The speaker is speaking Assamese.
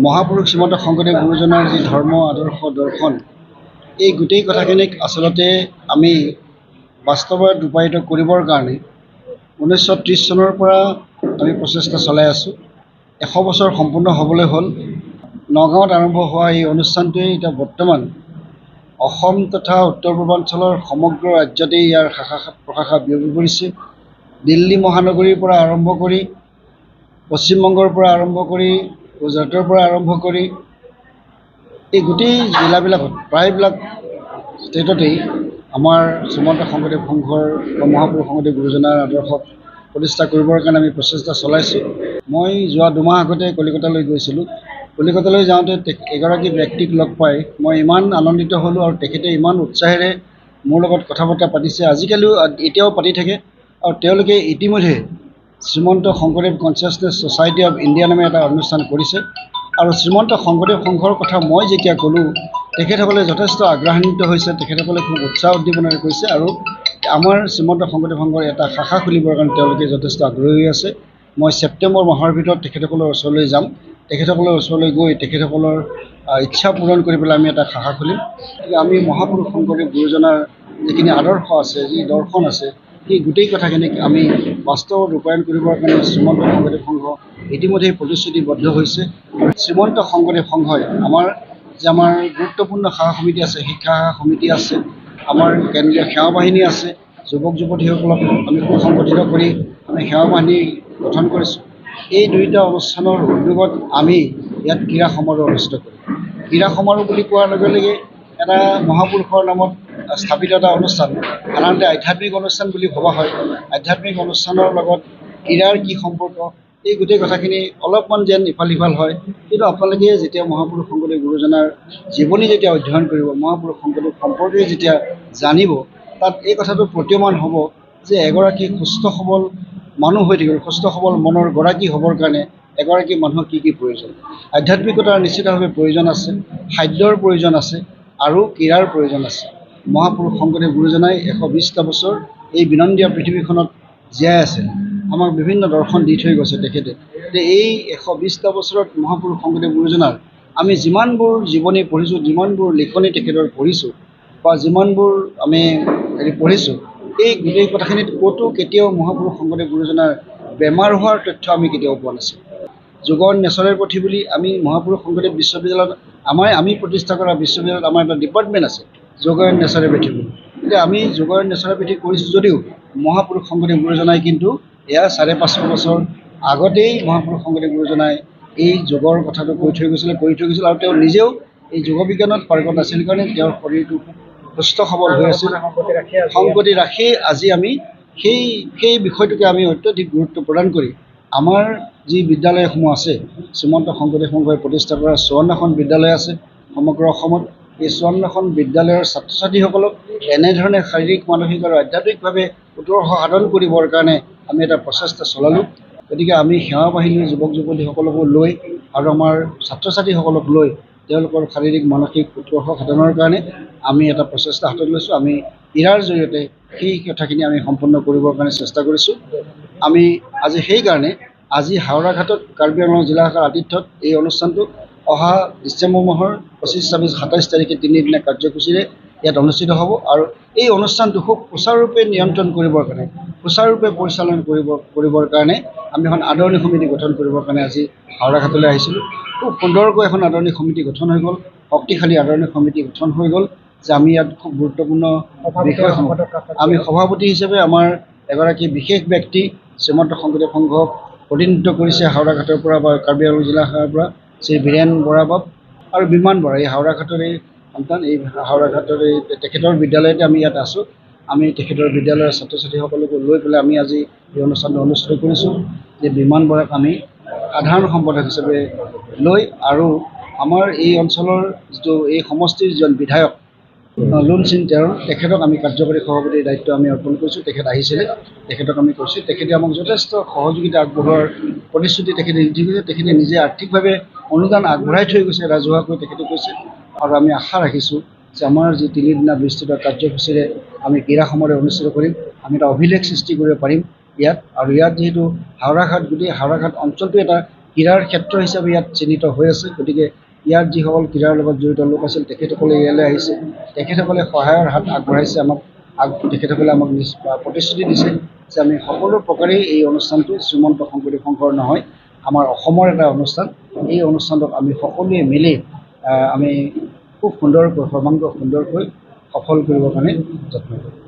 মহাপুৰুষ শ্ৰীমন্ত শংকৰদেৱ গুৰুজনাৰ যি ধৰ্ম আদৰ্শ দৰ্শন এই গোটেই কথাখিনিক আচলতে আমি বাস্তৱত ৰূপায়িত কৰিবৰ কাৰণে 1930 চনৰ পৰা আমি প্ৰচেষ্টা চলাই আছোঁ। 100 বছৰ সম্পূৰ্ণ হ'বলৈ হ'ল। নগাঁৱত আৰম্ভ হোৱা এই অনুষ্ঠানটোৱে এতিয়া বৰ্তমান অসম তথা উত্তৰ পূৰ্বাঞ্চলৰ সমগ্ৰ ৰাজ্যতেই ইয়াৰ শাখা প্ৰশাখা বিয়পি পৰিছে। দিল্লী মহানগৰীৰ পৰা আৰম্ভ কৰি পশ্চিমবংগৰ পৰা আৰম্ভ কৰি গুজৰাটৰ পৰা আৰম্ভ কৰি এই গোটেই জিলাবিলাকত প্ৰায়বিলাক ষ্টেটতেই আমাৰ শ্ৰীমন্ত শংকৰদেৱ সংঘৰ বা মহাপুৰুষ শংকৰদেৱ গুৰুজনাৰ আদৰ্শক প্ৰতিষ্ঠা কৰিবৰ কাৰণে আমি প্ৰচেষ্টা চলাইছোঁ। মই যোৱা 2 মাহ আগতে কলিকতালৈ গৈছিলোঁ। কলিকতালৈ যাওঁতে এগৰাকী ব্যক্তিক লগ পাই মই ইমান আনন্দিত হ'লোঁ আৰু তেখেতে ইমান উৎসাহেৰে মোৰ লগত কথা বতৰা পাতিছে। আজিকালিও এতিয়াও পাতি থাকে আৰু তেওঁলোকে ইতিমধ্যে Srimanta Sankardev consciousness society of India নামে এটা অনুষ্ঠান কৰিছে আৰু শ্ৰীমন্ত শংকৰদেৱ সংঘৰ কথা মই যেতিয়া ক'লোঁ তেখেতসকলে যথেষ্ট আগ্ৰহান্বিত হৈছে। তেখেতসকলে খুব উৎসাহ উদ্দীপনাৰে কৈছে আৰু আমাৰ শ্ৰীমন্ত শংকৰদেৱ সংঘৰ এটা শাখা খুলিবৰ কাৰণে তেওঁলোকে যথেষ্ট আগ্ৰহী হৈ আছে। মই ছেপ্টেম্বৰ মাহৰ ভিতৰত তেখেতসকলৰ ওচৰলৈ যাম। তেখেতসকলৰ ওচৰলৈ গৈ তেখেতসকলৰ ইচ্ছা পূৰণ কৰি পেলাই আমি এটা শাখা খুলিম। আমি মহাপুৰুষ শংকৰদেৱ গুৰুজনাৰ যিখিনি আদৰ্শ আছে, যি দৰ্শন আছে, সেই গোটেই কথাখিনিক আমি বাস্তৱত ৰূপায়ণ কৰিবৰ কাৰণে শ্ৰীমন্ত শংকৰদেৱ সংঘ ইতিমধ্যে প্ৰতিশ্ৰুতিবদ্ধ হৈছে। শ্ৰীমন্ত শংকৰদেৱ সংঘই আমাৰ গুৰুত্বপূৰ্ণ শাখা সমিতি আছে, শিক্ষা শাখা সমিতি আছে, আমাৰ কেন্দ্ৰীয় সেৱা বাহিনী আছে। যুৱক যুৱতীসকলক আমি সুসংগঠিত কৰি আমি সেৱা বাহিনী গঠন কৰিছোঁ। এই 2টা অনুষ্ঠানৰ উদ্যোগত আমি ইয়াত ক্ৰীড়া সমাৰোহ অনুষ্ঠিত কৰিম। ক্ৰীড়া সমাৰোহ বুলি কোৱাৰ লগে লগে এটা মহাপুৰুষৰ নামত স্থাপিত এটা অনুষ্ঠান সাধাৰণতে আধ্যাত্মিক অনুষ্ঠান বুলি ভবা হয়। আধ্যাত্মিক অনুষ্ঠানৰ লগত ক্ৰীড়াৰ কি সম্পৰ্ক, এই গোটেই কথাখিনি অলপমান যেন ইফাল সিফাল হয়। কিন্তু আপোনালোকে যেতিয়া মহাপুৰুষ শংকৰদেৱ গুৰুজনাৰ জীৱনী যেতিয়া অধ্যয়ন কৰিব, মহাপুৰুষ শংকৰদেৱ সম্পৰ্কে যেতিয়া জানিব, তাত এই কথাটো প্ৰতীয়মান হ'ব যে এগৰাকী সুস্থ সবল মানুহ হৈ থাকিব, সুস্থ সবল মনৰ গৰাকী হ'বৰ কাৰণে এগৰাকী মানুহৰ কি কি প্ৰয়োজন। আধ্যাত্মিকতাৰ নিশ্চিতভাৱে প্ৰয়োজন আছে, খাদ্যৰ প্ৰয়োজন আছে আৰু ক্ৰীড়াৰ প্ৰয়োজন আছে। মহাপুৰুষ শংকৰদেৱ গুৰুজনাই 120টা বছৰ এই বিনন্দীয়া পৃথিৱীখনত জীয়াই আছে, আমাক বিভিন্ন দৰ্শন দি থৈ গৈছে তেখেতে। এই 120টা বছৰত মহাপুৰুষ শংকৰদেৱ গুৰুজনাৰ আমি যিমানবোৰ জীৱনী পঢ়িছোঁ, যিমানবোৰ লিখনি তেখেতৰ পঢ়িছোঁ বা যিমানবোৰ আমি পঢ়িছোঁ, এই গোটেই কথাখিনিত ক'তো কেতিয়াও মহাপুৰুষ শংকৰদেৱ গুৰুজনাৰ বেমাৰ হোৱাৰ তথ্য আমি কেতিয়াও পোৱা নাছিলোঁ। যোগৰ নেচাৰেল পুথি বুলি আমি মহাপুৰুষ শংকৰদেৱ বিশ্ববিদ্যালয়ত আমি প্ৰতিষ্ঠা কৰা বিশ্ববিদ্যালয়ত আমাৰ এটা ডিপাৰ্টমেণ্ট আছে, যোগৰ নেচাৰেল পুথি বুলি। এতিয়া আমি যোগৰ নেচাৰেল পুথি কৰিছোঁ যদিও মহাপুৰুষ শংকৰদেৱ গুৰুজনাই কিন্তু এয়া 550 বছৰ আগতেই মহাপুৰুষ শংকৰদেৱ গুৰুজনাই এই যোগৰ কথাটো কৰি থৈ গৈছিল আৰু তেওঁ নিজেও এই যোগ বিজ্ঞানত পাৰ্গত আছিল কাৰণে তেওঁৰ শৰীৰটো সুস্থ সবল হৈ আছিল। সংগতি ৰাখি আজি আমি সেই বিষয়টোকে আমি অত্যধিক গুৰুত্ব প্ৰদান কৰি আমাৰ যি বিদ্যালয়সমূহ আছে, শ্ৰীমন্ত শংকৰদেৱ সংঘই প্ৰতিষ্ঠা কৰা 54খন বিদ্যালয় আছে সমগ্ৰ অসমত। এই 54খন বিদ্যালয়ৰ ছাত্ৰ ছাত্ৰীসকলক এনেধৰণে শাৰীৰিক মানসিক আৰু আধ্যাত্মিকভাৱে উৎকৰ্ষ সাধন কৰিবৰ কাৰণে আমি এটা প্ৰচেষ্টা চলালোঁ। গতিকে আমি সেৱা বাহিনীৰ যুৱক যুৱতীসকলকো লৈ আৰু আমাৰ ছাত্ৰ ছাত্ৰীসকলক লৈ তেওঁলোকৰ শাৰীৰিক মানসিক উৎকৰ্ষ সাধনৰ কাৰণে আমি এটা প্ৰচেষ্টা হাতত লৈছোঁ। আমি ক্ৰীড়াৰ জৰিয়তে সেই কথাখিনি আমি সম্পন্ন কৰিবৰ কাৰণে চেষ্টা কৰিছোঁ। আমি আজি সেইকাৰণে হাওৰা ঘাটত কাৰ্বি আংলং জিলা শাখাৰ আতিথ্যত এই অনুষ্ঠানটো অহা ডিচেম্বৰ মাহৰ 25, 26, 27 তাৰিখে 3 দিনীয়া কাৰ্যসূচীৰে ইয়াত অনুষ্ঠিত হ'ব আৰু এই অনুষ্ঠানটো খুব সুচাৰুৰূপে নিয়ন্ত্ৰণ কৰিবৰ কাৰণে, সুচাৰুৰূপে পৰিচালনা কৰিবৰ কাৰণে আমি এখন আদৰণি সমিতি গঠন কৰিবৰ কাৰণে আজি হাওৰা ঘাটলৈ আহিছিলোঁ। খুব সুন্দৰকৈ এখন আদৰণি সমিতি গঠন হৈ গ'ল, শক্তিশালী আদৰণি সমিতি গঠন হৈ গ'ল যে আমি ইয়াত খুব গুৰুত্বপূৰ্ণ বিষয়সমূহ আমি সভাপতি হিচাপে আমাৰ এগৰাকী বিশেষ ব্যক্তি শ্ৰীমন্ত শংকৰদেৱ সংঘক প্ৰতিনিধিত্ব কৰিছে হাওৰা ঘাটৰ পৰা বা কাৰ্বি আংলং জিলা শাখাৰ পৰা শ্ৰী বীৰেন বৰা বাব আৰু বিমান বৰা। এই হাওৰা ঘাটৰে সন্তান, এই হাওৰা ঘাটৰে তেখেতৰ বিদ্যালয়তে আমি ইয়াত আছোঁ। আমি তেখেতৰ বিদ্যালয়ৰ ছাত্ৰ ছাত্ৰীসকলকো লৈ পেলাই আমি আজি এই অনুষ্ঠানটো অনুষ্ঠিত কৰিছোঁ যে বিমান বৰাক আমি সাধাৰণ সম্পাদক হিচাপে লৈ আৰু আমাৰ এই অঞ্চলৰ যিটো এই সমষ্টিৰ যিজন বিধায়ক লুন সিং তেৰণ, তেখেতক আমি কাৰ্যকৰী সভাপতিৰ দায়িত্ব আমি অৰ্পণ কৰিছোঁ। তেখেত আহিছিলে, তেখেতক আমি কৈছোঁ, তেখেতে আমাক যথেষ্ট সহযোগিতা আগবঢ়োৱাৰ প্ৰতিশ্ৰুতি তেখেতে দি গৈছে। তেখেতে নিজে আৰ্থিকভাৱে অনুদান আগবঢ়াই থৈ গৈছে ৰাজহুৱাকৈ, তেখেতে কৈছে। আৰু আমি আশা ৰাখিছোঁ যে আমাৰ যি 3 দিনীয়া বিস্তৃত কাৰ্যসূচীৰে আমি ক্ৰীড়া সমাৰোহ অনুষ্ঠিত কৰিম, আমি এটা অভিলেখ সৃষ্টি কৰিব পাৰিম ইয়াত। আৰু ইয়াত যিহেতু হাওৰা ঘাট, গোটেই হাওৰা ঘাট অঞ্চলটো এটা ক্ৰীড়াৰ ক্ষেত্ৰ হিচাপে ইয়াত চিহ্নিত হৈ আছে। গতিকে ইয়াত যিসকল ক্ৰীড়াৰ লগত জড়িত লোক আছিল তেখেতসকলে ইয়ালৈ আহিছে, তেখেতসকলে সহায়ৰ হাত আগবঢ়াইছে আমাক। তেখেতসকলে আমাক প্ৰতিশ্ৰুতি দিছে যে আমি সকলো প্ৰকাৰেই এই অনুষ্ঠানটো শ্ৰীমন্ত শংকৰদেৱ সংঘৰ নহয়, আমাৰ অসমৰ এটা অনুষ্ঠান। এই অনুষ্ঠানটোক আমি সকলোৱে মিলি আমি খুব সুন্দৰকৈ সৰ্বাংগ সুন্দৰকৈ সফল কৰিবৰ কাৰণে যত্ন কৰিম।